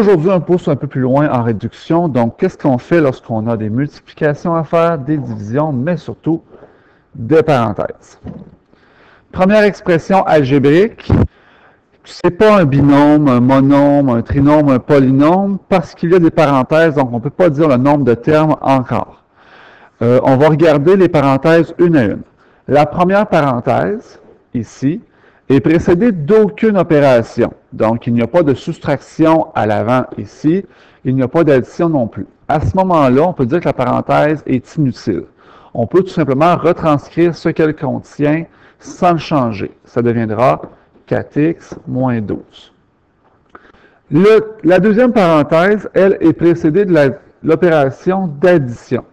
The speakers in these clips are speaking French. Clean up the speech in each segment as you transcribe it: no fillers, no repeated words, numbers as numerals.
Aujourd'hui, un pouce un peu plus loin en réduction. Donc, qu'est-ce qu'on fait lorsqu'on a des multiplications à faire, des divisions, mais surtout des parenthèses? Première expression algébrique, c'est pas un binôme, un monôme, un trinôme, un polynôme, parce qu'il y a des parenthèses, donc on ne peut pas dire le nombre de termes encore. On va regarder les parenthèses une à une. La première parenthèse, ici, est précédée d'aucune opération. Donc, il n'y a pas de soustraction à l'avant ici, il n'y a pas d'addition non plus. À ce moment-là, on peut dire que la parenthèse est inutile. On peut tout simplement retranscrire ce qu'elle contient sans le changer. Ça deviendra 4x moins 12. La deuxième parenthèse, elle, est précédée de l'opération d'addition.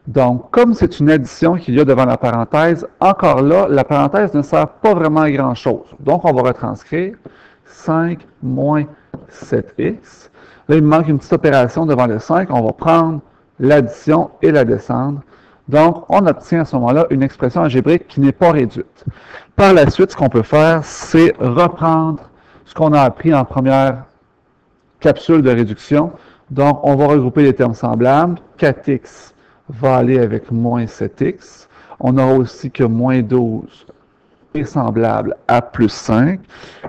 Donc, comme c'est une addition qu'il y a devant la parenthèse, encore là, la parenthèse ne sert pas vraiment à grand-chose. Donc, on va retranscrire 5 moins 7x. Là, il me manque une petite opération devant le 5. On va prendre l'addition et la descendre. Donc, on obtient à ce moment-là une expression algébrique qui n'est pas réduite. Par la suite, ce qu'on peut faire, c'est reprendre ce qu'on a appris en première capsule de réduction. Donc, on va regrouper les termes semblables. 4x va aller avec moins 7x. On aura aussi que moins 12 est semblable à plus 5,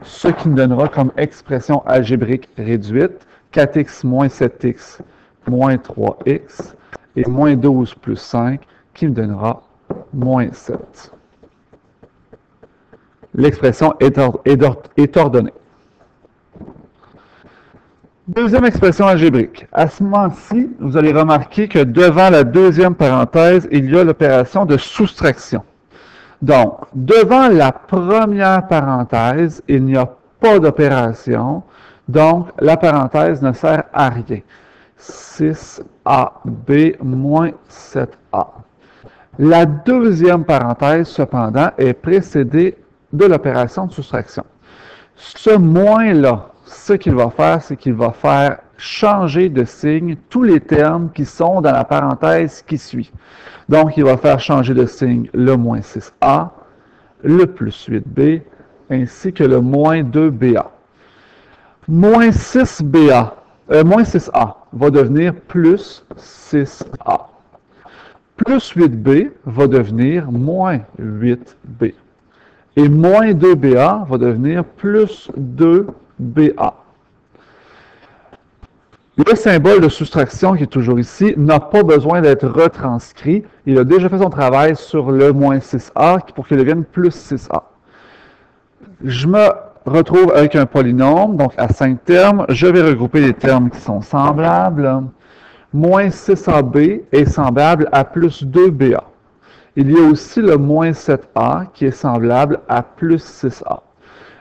ce qui nous donnera comme expression algébrique réduite 4x moins 7x moins 3x et moins 12 plus 5 qui me donnera moins 7. L'expression est ordonnée. Deuxième expression algébrique. À ce moment-ci, vous allez remarquer que devant la deuxième parenthèse, il y a l'opération de soustraction. Donc, devant la première parenthèse, il n'y a pas d'opération. Donc, la parenthèse ne sert à rien. 6AB moins 7A. La deuxième parenthèse, cependant, est précédée de l'opération de soustraction. Ce moins-là, ce qu'il va faire, c'est qu'il va faire changer de signe tous les termes qui sont dans la parenthèse qui suit. Donc, il va faire changer de signe le moins 6A, le plus 8B, ainsi que le moins 2BA. Moins 6A va devenir plus 6A. Plus 8B va devenir moins 8B. Et moins 2BA va devenir plus 2BA. Le symbole de soustraction qui est toujours ici n'a pas besoin d'être retranscrit. Il a déjà fait son travail sur le moins 6A pour qu'il devienne plus 6A. Je me retrouve avec un polynôme, donc à 5 termes. Je vais regrouper les termes qui sont semblables. Moins 6AB est semblable à plus 2BA. Il y a aussi le moins 7A qui est semblable à plus 6A.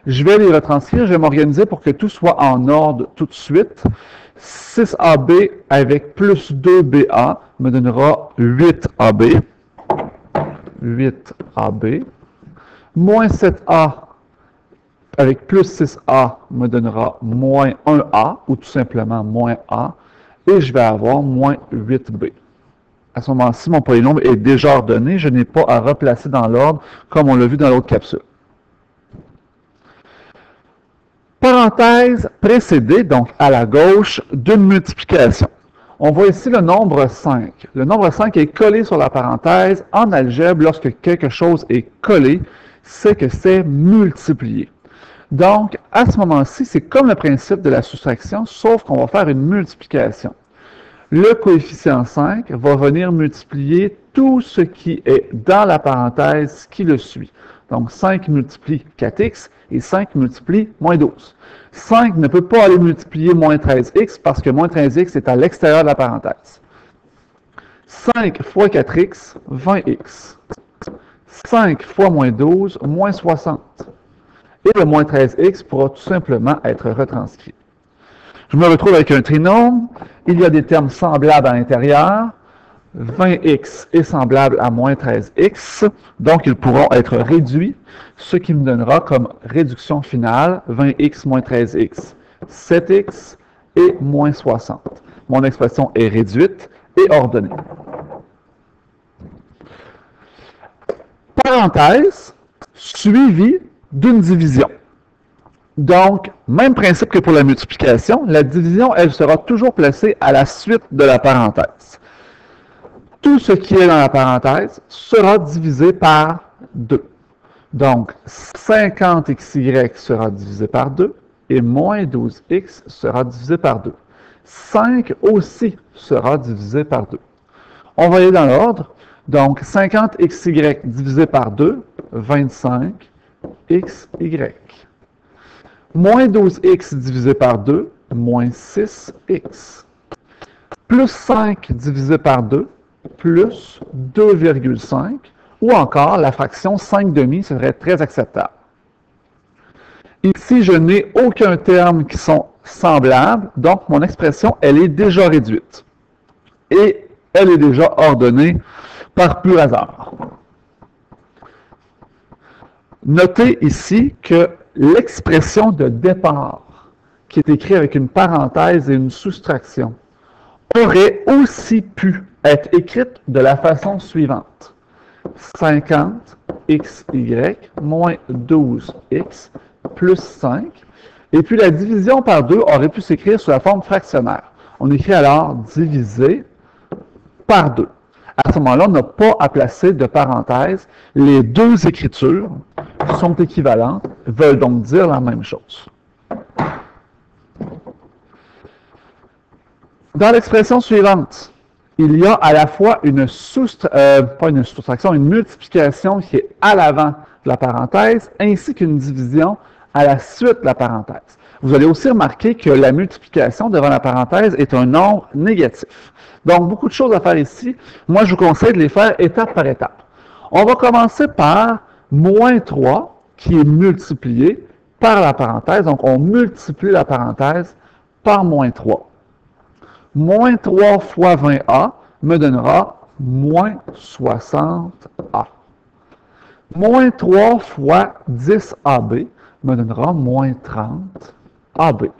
Je vais les retranscrire, je vais m'organiser pour que tout soit en ordre tout de suite. 6AB avec plus 2BA me donnera 8AB. 8AB. Moins 7A avec plus 6A me donnera moins 1A, ou tout simplement moins A. Et je vais avoir moins 8B. À ce moment-ci, mon polynôme est déjà ordonné. Je n'ai pas à replacer dans l'ordre comme on l'a vu dans l'autre capsule. Parenthèse précédée, donc à la gauche, d'une multiplication. On voit ici le nombre 5. Le nombre 5 est collé sur la parenthèse. En algèbre, lorsque quelque chose est collé, c'est que c'est multiplié. Donc, à ce moment-ci, c'est comme le principe de la soustraction, sauf qu'on va faire une multiplication. Le coefficient 5 va venir multiplier tout ce qui est dans la parenthèse qui le suit. Donc, 5 multiplie 4x et 5 multiplie moins 12. 5 ne peut pas aller multiplier moins 13x parce que moins 13x est à l'extérieur de la parenthèse. 5 fois 4x, 20x. 5 fois moins 12, moins 60. Et le moins 13x pourra tout simplement être retranscrit. Je me retrouve avec un trinôme. Il y a des termes semblables à l'intérieur. 20x est semblable à moins 13x. Donc, ils pourront être réduits, ce qui me donnera comme réduction finale 20x moins 13x, 7x et moins 60. Mon expression est réduite et ordonnée. Parenthèse suivie d'une division. Donc, même principe que pour la multiplication, la division, elle sera toujours placée à la suite de la parenthèse. Tout ce qui est dans la parenthèse sera divisé par 2. Donc, 50xy sera divisé par 2 et moins 12x sera divisé par 2. 5 aussi sera divisé par 2. On va aller dans l'ordre. Donc, 50xy divisé par 2, 25xy. Moins 12x divisé par 2, moins 6x. Plus 5 divisé par 2, plus 2,5. Ou encore, la fraction 5 demi serait très acceptable. Ici, je n'ai aucun terme qui sont semblables, donc mon expression, elle est déjà réduite. Et elle est déjà ordonnée par pur hasard. Notez ici que l'expression de départ, qui est écrite avec une parenthèse et une soustraction, aurait aussi pu être écrite de la façon suivante. 50xy moins 12x plus 5. Et puis la division par 2 aurait pu s'écrire sous la forme fractionnaire. On écrit alors divisé par 2. À ce moment-là, on n'a pas à placer de parenthèse. Les deux écritures sont équivalentes, veulent donc dire la même chose. Dans l'expression suivante, il y a à la fois une multiplication qui est à l'avant de la parenthèse, ainsi qu'une division à la suite de la parenthèse. Vous allez aussi remarquer que la multiplication devant la parenthèse est un nombre négatif. Donc, beaucoup de choses à faire ici. Moi, je vous conseille de les faire étape par étape. On va commencer par moins 3, qui est multiplié par la parenthèse. Donc, on multiplie la parenthèse par moins 3. Moins 3 fois 20a me donnera moins 60a. Moins 3 fois 10ab me donnera moins 30ab.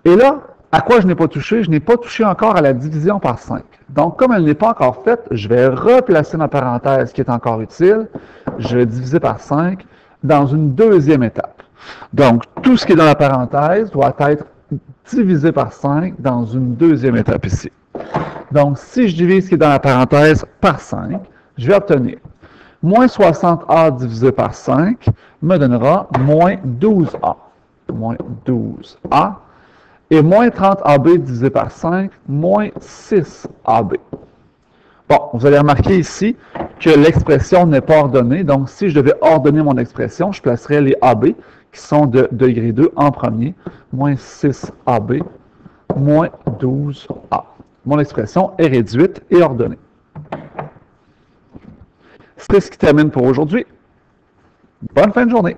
Et là, à quoi je n'ai pas touché? Je n'ai pas touché encore à la division par 5. Donc, comme elle n'est pas encore faite, je vais replacer ma parenthèse qui est encore utile. Je vais diviser par 5 dans une deuxième étape. Donc, tout ce qui est dans la parenthèse doit être divisé par 5 dans une deuxième étape ici. Donc, si je divise ce qui est dans la parenthèse par 5, je vais obtenir moins 60a divisé par 5 me donnera moins 12a. Moins 12a. Et moins 30ab divisé par 5, moins 6ab. Bon, vous allez remarquer ici que l'expression n'est pas ordonnée. Donc, si je devais ordonner mon expression, je placerais les AB qui sont de degré 2 en premier. Moins 6AB, moins 12A. Mon expression est réduite et ordonnée. C'est ce qui termine pour aujourd'hui. Bonne fin de journée.